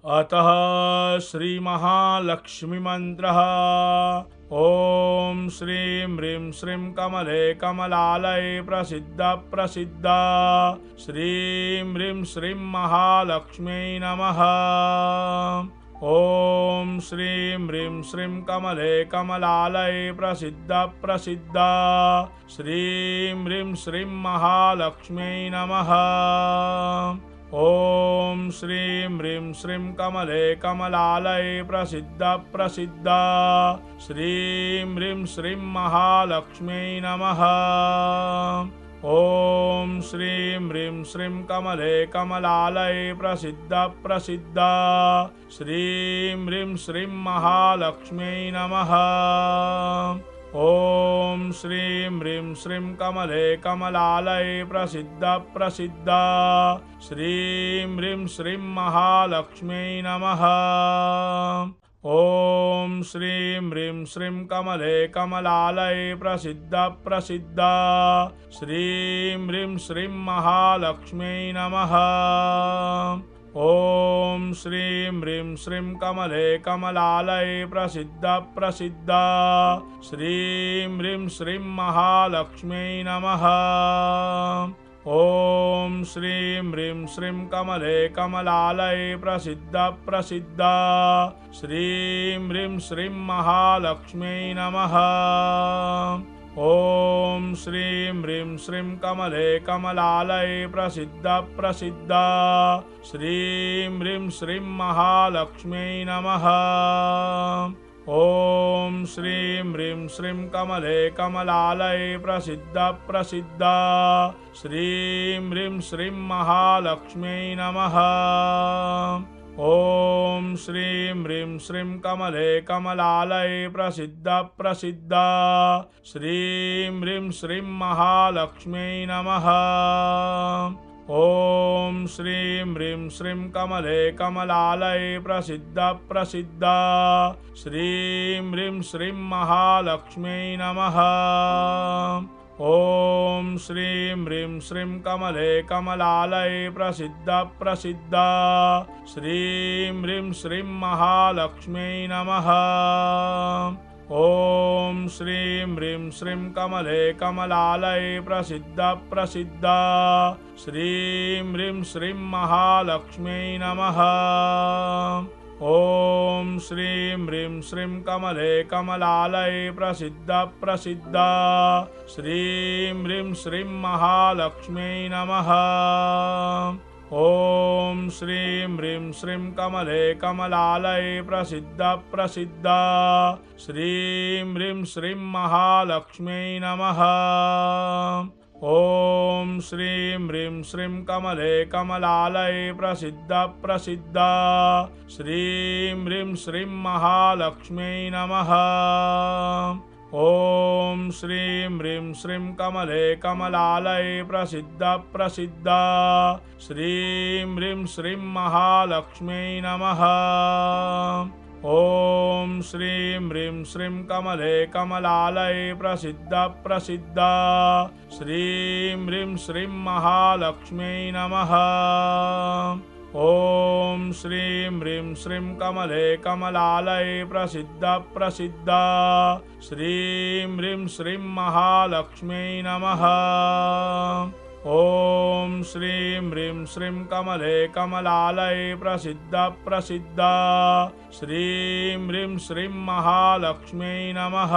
अतः श्रीमहालक्ष्मीमन्त्रः। ॐ श्रीं ह्रीं श्रीं कमले कमलालये प्रसिद्ध श्रीं ह्रीं श्रीं महालक्ष्म्यै नमः। ॐ श्रीं ह्रीं श्रीं कमले कमलालये प्रसिद्ध श्रीं ह्रीं श्रीं महालक्ष्म्यै नमः। ॐ श्रीं ह्रीं श्रीं कमले कमलालये प्रसिद्ध श्रीं ह्रीं श्रीं महालक्ष्म्यै नमः। ॐ श्रीं ह्रीं श्रीं कमले कमलालये प्रसिद्ध श्रीं ह्रीं श्रीं महालक्ष्म्यै नमः। ॐ श्रीं ह्रीं श्रीं कमले कमलालये प्रसिद्ध श्रीं ह्रीं श्रीं महालक्ष्म्यै नमः। ॐ श्रीं ह्रीं श्रीं कमले कमलालये प्रसिद्ध श्रीं ह्रीं श्रीं महालक्ष्म्यै नमः। ॐ श्रीं ह्रीं श्रीं कमले कमलालये प्रसिद्ध श्रीं ह्रीं श्रीं महालक्ष्म्यै नमः। ॐ श्रीं ह्रीं श्रीं कमले कमलालये प्रसिद्ध श्रीं ह्रीं श्रीं महालक्ष्म्यै नमः। ॐ श्रीं ह्रीं श्रीं कमले कमलालये प्रसिद्ध श्रीं ह्रीं श्रीं महालक्ष्म्यै नमः। ॐ श्रीं ह्रीं श्रीं कमले कमलालये प्रसिद्ध श्रीं ह्रीं श्रीं महालक्ष्म्यै नमः। ॐ श्रीं ह्रीं श्रीं कमले कमलालये प्रसिद्ध श्रीं ह्रीं श्रीं महालक्ष्म्यै नमः। ॐ श्रीं ह्रीं श्रीं कमले कमलालये प्रसिद्ध श्रीं ह्रीं श्रीं महालक्ष्म्यै नमः। ॐ श्रीं ह्रीं श्रीं कमले कमलालये प्रसिद्ध श्रीं ह्रीं श्रीं महालक्ष्म्यै नमः। ॐ श्रीं ह्रीं श्रीं कमले कमलालये प्रसिद्ध श्रीं ह्रीं श्रीं महालक्ष्म्यै नमः। ॐ श्रीं ह्रीं श्रीं कमले कमलालये प्रसिद्ध श्रीं ह्रीं श्रीं महालक्ष्म्यै नमः। ॐ श्रीं ह्रीं श्रीं कमले कमलालये प्रसिद्ध श्रीं ह्रीं श्रीं महालक्ष्म्यै नमः। ॐ श्रीं ह्रीं श्रीं कमले कमलालये प्रसिद्ध श्रीं ह्रीं श्रीं महालक्ष्म्यै नमः। ॐ श्रीं ह्रीं श्रीं कमले कमलालये प्रसिद्ध श्रीं ह्रीं श्रीं महालक्ष्म्यै नमः। ॐ श्रीं ह्रीं श्रीं कमले कमलालये प्रसिद्ध श्रीं ह्रीं श्रीं महालक्ष्म्यै नमः। ॐ श्रीं ह्रीं श्रीं कमले कमलालये प्रसिद्ध श्रीं ह्रीं श्रीं महालक्ष्म्यै नमः। ॐ श्रीं ह्रीं श्रीं कमले कमलालये प्रसिद्ध श्रीं ह्रीं श्रीं महालक्ष्म्यै नमः।